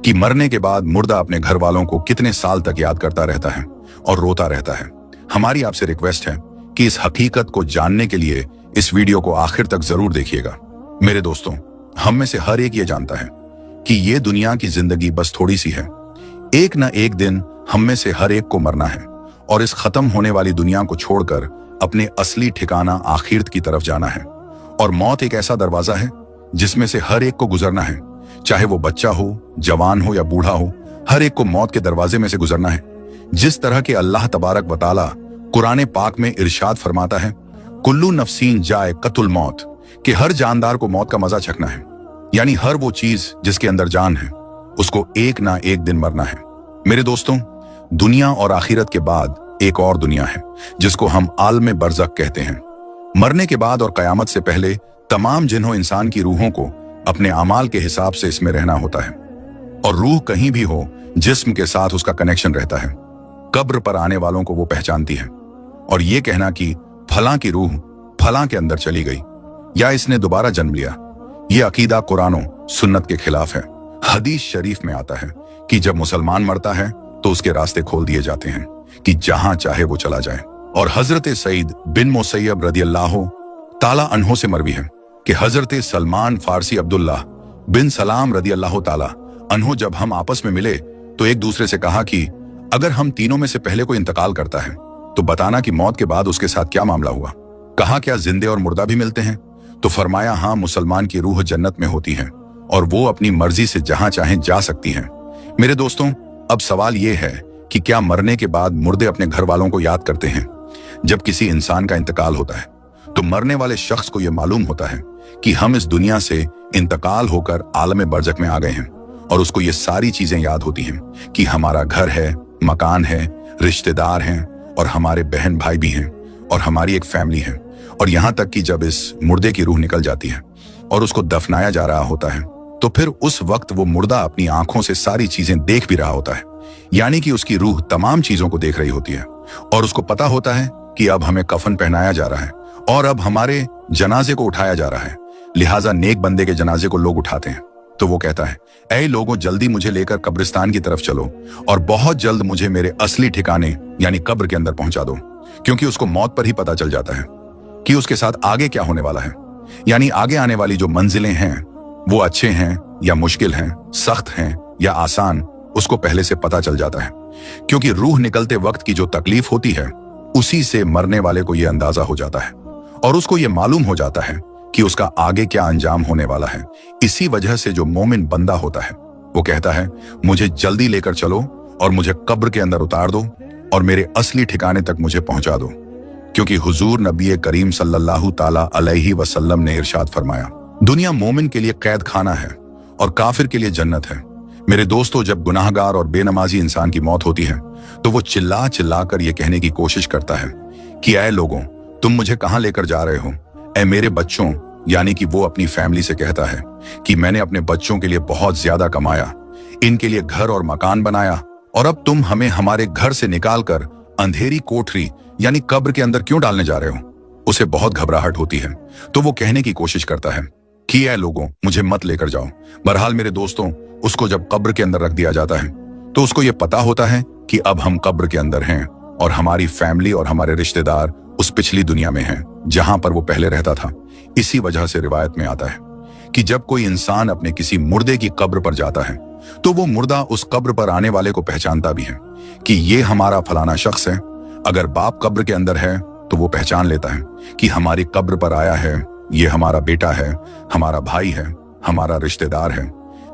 कि मरने के बाद मुर्दा अपने घर वालों को कितने साल तक याद करता रहता है और रोता रहता है। हमारी आपसे रिक्वेस्ट है कि इस हकीकत को जानने के लिए इस वीडियो को आखिर तक जरूर देखिएगा। मेरे दोस्तों, हम में से हर एक ये जानता है कि ये दुनिया की जिंदगी बस थोड़ी सी है। एक न एक दिन हम में से हर एक को मरना है और इस खत्म होने वाली दुनिया को छोड़कर अपने असली ठिकाना आखिरत की तरफ जाना है। और मौत एक ऐसा दरवाजा है जिसमें से हर एक को गुजरना है, चाहे वो बच्चा हो, जवान हो या बूढ़ा हो, हर एक को मौत के दरवाजे में से गुजरना है। जिस तरह के अल्लाह तबारक व तआला कुरान पाक में इरशाद फरमाता है, कुल्लू नफ्सीन जायक़तुल मौत, कि हर जानदार को मौत का मजा चखना है। यानी हर वो चीज जिसके अंदर जान है उसको एक ना एक दिन मरना है। मेरे दोस्तों, दुनिया और आखिरत के बाद एक और दुनिया है जिसको हम आलम बरज़ख कहते हैं। मरने के बाद और कयामत से पहले तमाम जिन्हों इंसान की रूहों को अपने अमाल के हिसाब से इसमें रहना होता है, और रूह कहीं भी हो जिस्म के साथ उसका कनेक्शन रहता है। कब्र पर आने वालों को वो पहचानती है, और ये कहना कि फलां की रूह फलां के अंदर चली गई या इसने दोबारा जन्म लिया, ये अकीदा कुरान सुन्नत के खिलाफ है। हदीस शरीफ में आता है कि जब मुसलमान मरता है तो उसके रास्ते खोल दिए जाते हैं कि जहां चाहे वो चला जाए। और हजरत सईद बिन मुसैयब रदियल्लाहु ताला अन्हो से मरवी है कि हजरत सलमान फारसी अब्दुल्ला बिन सलाम रदियल्लाहु ताला अन्हो जब हम आपस में मिले तो एक दूसरे से कहा कि अगर हम तीनों में से पहले कोई इंतकाल करता है तो बताना कि मौत के बाद उसके साथ क्या मामला हुआ। कहा, क्या जिंदे और मुर्दा भी मिलते हैं? तो फरमाया, हाँ, मुसलमान की रूह जन्नत में होती है और वो अपनी मर्जी से जहां चाहें जा सकती हैं। मेरे दोस्तों, अब सवाल ये है कि क्या मरने के बाद मुर्दे अपने घर वालों को याद करते हैं? जब किसी इंसान का इंतकाल होता है तो मरने वाले शख्स को यह मालूम होता है कि हम इस दुनिया से इंतकाल होकर आलम बरज़ख में आ गए हैं, और उसको ये सारी चीजें याद होती हैं कि हमारा घर है, मकान है, रिश्तेदार हैं, और हमारे बहन भाई भी हैं, और हमारी एक फैमिली है। और यहां तक कि जब इस मुर्दे की रूह निकल जाती है और उसको दफनाया जा रहा होता है तो फिर उस वक्त वो मुर्दा अपनी आंखों से सारी चीजें देख भी रहा होता है। यानी कि उसकी रूह तमाम चीजों को देख रही होती है, और उसको पता होता है कि अब हमें कफन पहनाया जा रहा है और अब हमारे जनाजे को उठाया जा रहा है। लिहाजा नेक बंदे के जनाजे को लोग उठाते हैं तो वो कहता है, ऐ लोगों, जल्दी मुझे लेकर कब्रिस्तान की तरफ चलो और बहुत जल्द मुझे मेरे असली ठिकाने यानी कब्र के अंदर पहुंचा दो। क्योंकि उसको मौत पर ही पता चल जाता है कि उसके साथ आगे क्या होने वाला है। यानी आगे आने वाली जो मंजिलें हैं वो अच्छे हैं या मुश्किल हैं, सख्त हैं या आसान, उसको पहले से पता चल जाता है। क्योंकि रूह निकलते वक्त की जो तकलीफ होती है उसी से मरने वाले को यह अंदाजा हो जाता है, और उसको यह मालूम हो जाता है कि उसका आगे क्या अंजाम होने वाला है। इसी वजह से जो मोमिन बंदा होता है वो कहता है, मुझे जल्दी लेकर चलो और मुझे कब्र के अंदर उतार दो और मेरे असली ठिकाने तक मुझे पहुंचा दो। क्योंकि हुजूर नबी करीम सल्लल्लाहु ताला अलैहि वसल्लम ने इरशाद फरमाया, दुनिया मोमिन के लिए कैद खाना है और काफिर के लिए जन्नत है। मेरे दोस्तों, जब गुनाहगार और बेनमाजी इंसान की मौत होती है तो वो चिल्ला चिल्ला कर ये कहने की कोशिश करता है कि ऐ लोगों, तुम मुझे कहां लेकर जा रहे हो? ऐ मेरे बच्चों, यानी कि वो अपनी फैमिली से कहता है कि मैंने अपने बच्चों के लिए बहुत ज्यादा कमाया, इनके लिए घर और मकान बनाया, और अब तुम हमें हमारे घर से निकाल कर अंधेरी कोठरी यानी कब्र के अंदर क्यों डालने जा रहे हो? उसे बहुत घबराहट होती है तो वो कहने की कोशिश करता है कि ऐ लोगों, मुझे मत लेकर जाओ। बहरहाल मेरे दोस्तों, उसको जब कब्र के अंदर रख दिया जाता है तो उसको ये पता होता है कि अब हम कब्र के अंदर हैं और हमारी फैमिली और हमारे रिश्तेदार उस पिछली दुनिया में हैं जहां पर वो पहले रहता था। इसी वजह से रिवायत में आता है कि जब कोई इंसान अपने किसी मुर्दे की कब्र पर जाता है तो वो मुर्दा उस कब्र पर आने वाले को पहचानता भी है कि ये हमारा फलाना शख्स है। अगर बाप कब्र के अंदर है तो वो पहचान लेता है कि हमारी कब्र पर आया है, ये हमारा बेटा है, हमारा भाई है, हमारा रिश्तेदार है।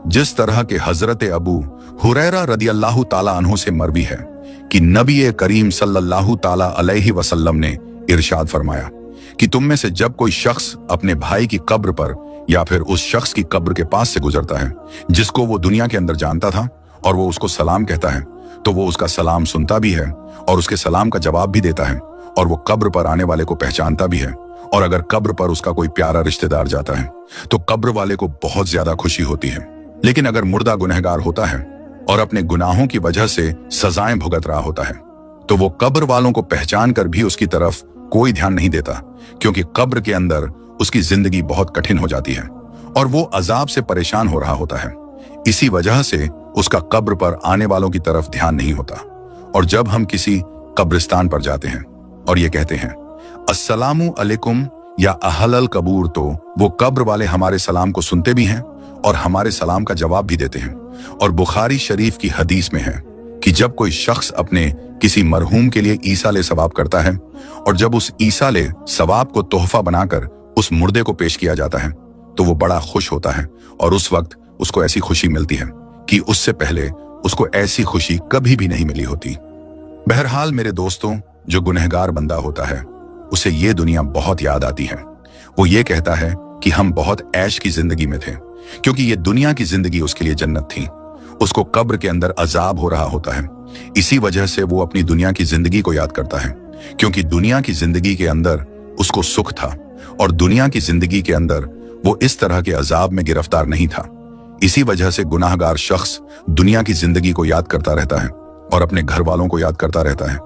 जिस तरह के हजरत अबू हुरैरा रदियल्लाहु ताला अन्हु से मरवी है कि नबी करीम सल्लल्लाहु ताला अलैहि वसल्लम ने इरशाद फरमाया कि तुम में से जब कोई शख्स अपने भाई की कब्र पर या फिर उस शख्स की कब्र के पास से गुजरता है जिसको वो दुनिया के अंदर जानता था, और वो उसको सलाम कहता है, तो वो उसका सलाम सुनता भी है और उसके सलाम का जवाब भी देता है, और वो कब्र पर आने वाले को पहचानता भी है। और अगर कब्र पर उसका कोई प्यारा रिश्तेदार जाता है तो कब्र वाले को बहुत ज्यादा खुशी होती है। लेकिन अगर मुर्दा गुनहगार होता है और अपने गुनाहों की वजह से सजाएं भुगत रहा होता है तो वो कब्र वालों को पहचान कर भी उसकी तरफ कोई ध्यान नहीं देता, क्योंकि कब्र के अंदर उसकी जिंदगी बहुत कठिन हो जाती है और वो अजाब से परेशान हो रहा होता है। इसी वजह से उसका कब्र पर आने वालों की तरफ ध्यान नहीं होता। और जब हम किसी कब्रिस्तान पर जाते हैं और ये कहते हैं अस्सलामु अलैकुम या अहलल कबूर, तो वो कब्र वाले हमारे सलाम को सुनते भी हैं और हमारे सलाम का जवाब भी देते हैं। और बुखारी शरीफ की हदीस में है कि जब कोई शख्स अपने किसी मरहूम के लिए ईसाले सवाब करता है और जब उस ईसाले सवाब को तोहफा बनाकर उस मुर्दे को पेश किया जाता है तो वो बड़ा खुश होता है और उस वक्त उसको ऐसी खुशी मिलती है कि उससे पहले उसको ऐसी खुशी कभी भी नहीं मिली होती। बहरहाल मेरे दोस्तों, जो गुनहगार बंदा होता है उसे ये दुनिया बहुत याद आती है। वो ये कहता है कि हम बहुत ऐश की जिंदगी में थे, क्योंकि ये दुनिया की जिंदगी उसके लिए जन्नत थी। उसको कब्र के अंदर अजाब हो रहा होता है, इसी वजह से वो अपनी दुनिया की जिंदगी को याद करता है, क्योंकि दुनिया की जिंदगी के अंदर उसको सुख था और दुनिया की जिंदगी के अंदर वो इस तरह के अजाब में गिरफ्तार नहीं था। इसी वजह से गुनाहगार शख्स दुनिया की जिंदगी को याद करता रहता है और अपने घर वालों को याद करता रहता है।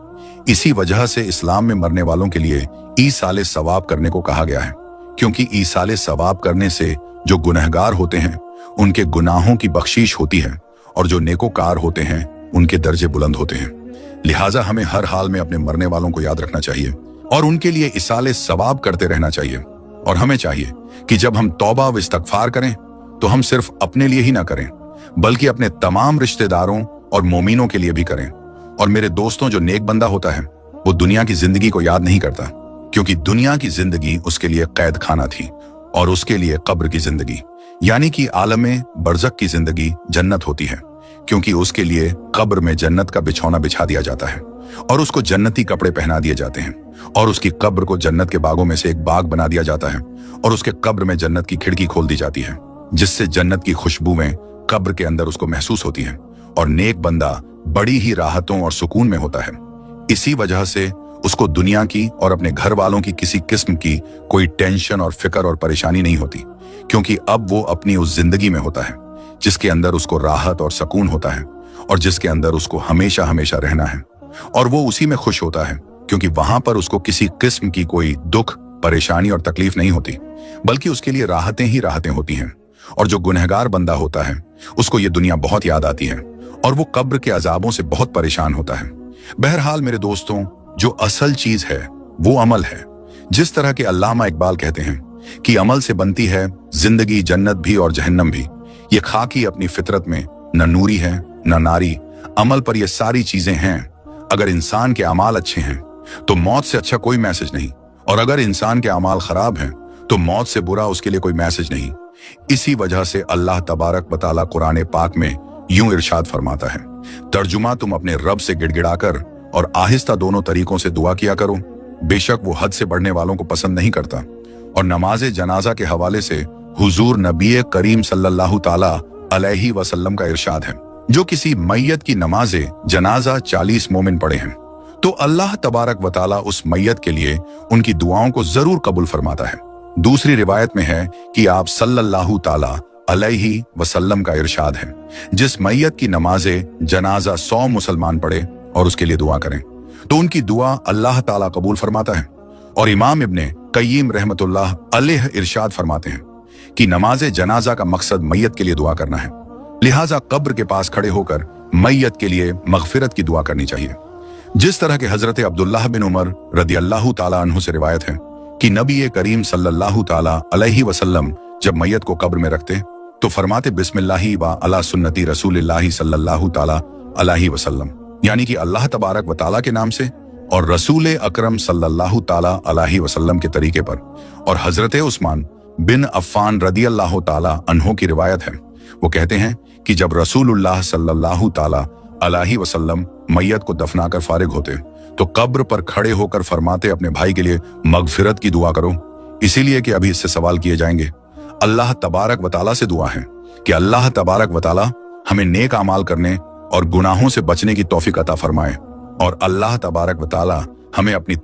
इसी वजह से इस्लाम में मरने वालों के लिए ईसाले सवाब करने को कहा गया है, क्योंकि ईसाले सवाब करने से जो गुनहगार होते हैं उनके गुनाहों की बख्शीश होती है और जो नेकोकार होते हैं उनके दर्जे बुलंद होते हैं। लिहाजा हमें हर हाल में अपने मरने वालों को याद रखना चाहिए और उनके लिए इसाले सवाब करते रहना चाहिए। और हमें चाहिए कि जब हम तौबा व इस्तगफार करें तो हम सिर्फ अपने लिए ही ना करें, बल्कि अपने तमाम रिश्तेदारों और मोमिनों के लिए भी करें। और मेरे दोस्तों, जो नेक बंदा होता है वो दुनिया की जिंदगी को याद नहीं करता, क्योंकि दुनिया की जिंदगी उसके लिए कैद खाना थी और उसके लिए कब्र की जिंदगी यानी कि आलमे बरज़ख की जिंदगी जन्नत होती है, क्योंकि उसके लिए कब्र में जन्नत का बिछौना बिछा दिया जाता है और उसको जन्नती कपड़े पहना दिए जाते हैं और उसकी कब्र को जन्नत के बागों में से एक बाग बना दिया जाता है और उसके कब्र में जन्नत की खिड़की खोल दी जाती है, जिससे जन्नत की खुशबुएं कब्र के अंदर उसको महसूस होती हैं और नेक बंदा बड़ी ही राहतों और सुकून में होता है। इसी वजह से उसको दुनिया की और अपने घर वालों की किसी किस्म की कोई टेंशन और फिक्र और परेशानी नहीं होती, क्योंकि अब वो अपनी उस जिंदगी में होता है जिसके अंदर उसको राहत और सुकून होता है और जिसके अंदर उसको हमेशा हमेशा रहना है। और वो उसी में खुश होता है, क्योंकि वहां पर उसको किसी किस्म की कोई दुख, परेशानी और तकलीफ नहीं होती, बल्कि उसके लिए राहतें ही राहतें होती हैं। और जो गुनहगार बंदा होता है उसको ये दुनिया बहुत याद आती है और वो कब्र के अजाबों से बहुत परेशान होता है। बहरहाल मेरे दोस्तों, जो असल चीज है वो अमल है। जिस तरह के अल्लामा इकबाल कहते हैं कि अमल से बनती है जिंदगी, जन्नत भी और जहन्नम भी। ये खाकी अपनी फितरत में न नूरी है न नारी, अमल पर ये सारी चीजें हैं। अगर इंसान के अमाल अच्छे हैं तो मौत से अच्छा कोई मैसेज नहीं, और अगर इंसान के अमाल खराब हैं तो मौत से बुरा उसके लिए कोई मैसेज नहीं। इसी वजह से अल्लाह तबारक व तआला कुरान पाक में यूं इरशाद फरमाता है, तर्जुमा तुम अपने रब से गिड़गिड़ाकर और आहिस्ता दोनों तरीकों से दुआ किया करो, बेशक वो हद से बढ़ने वालों को पसंद नहीं करता। और नमाज जनाजा के हवाले से हुजूर नबी करीम सल्लल्लाहु ताला अलैहि वसल्लम का इरशाद है, जो किसी मैयत की नमाज जनाजा 40 मोमिन पढ़े हैं तो अल्लाह तबारक व तआला उस मैयत के लिए उनकी दुआओं को जरूर कबूल फरमाता है। दूसरी रिवायत में है कि आप सल्लल्लाहु ताला अलैहि वसल्लम का इरशाद है, जिस मैयत की नमाजे जनाजा 100 मुसलमान पढ़े और उसके लिए दुआ करें तो उनकी दुआ अल्लाह ताला कबूल फरमाता है। और इमाम इब्ने कय्यिम रहमतुल्लाह अलैह इरशाद फरमाते हैं कि नमाजे जनाजा का मकसद मैयत के लिए दुआ करना है, लिहाजा कब्र के पास खड़े होकर मैयत के लिए मगफिरत की दुआ करनी चाहिए। जिस तरह के हजरत अब्दुल्लाह बिन उमर रदियल्लाहु ताला अन्हु से रिवायत है कि नबी करीम सल्लल्लाहु ताला अलैहि वसल्लम जब मैयत को कब्र में रखते तो फरमाते बिस्मिल्लाहि व अला सुन्नती रसूलिल्लाहि सल्लल्लाहु ताला अलैहि वसल्लम, यानी कि अल्लाह तबारक व ताला के नाम से और रसूल अकरम सल्लल्लाहु ताला अलैहि वसल्लम के तरीके पर। और हजरत उस्मान बिन अफ़्फ़ान रदियल्लाहु ताला अन्हु की रिवायत है, वो कहते हैं कि जब रसूलुल्लाह सल्लल्लाहु ताला अलैहि वसल्लम मैयत को दफनाकर फारिग होते तो कब्र पर खड़े होकर फरमाते अपने भाई के लिए मगफिरत की दुआ करो, इसीलिए कि अभी इससे सवाल किए जाएंगे। अल्लाह तबारक व तआला से दुआ है कि अल्लाह तबारक व तआला हमें नेक अमाल करने और गुनाहों से बचने की तौफीक अता फरमाए और अल्लाह तबारक व तआला हमें अपनी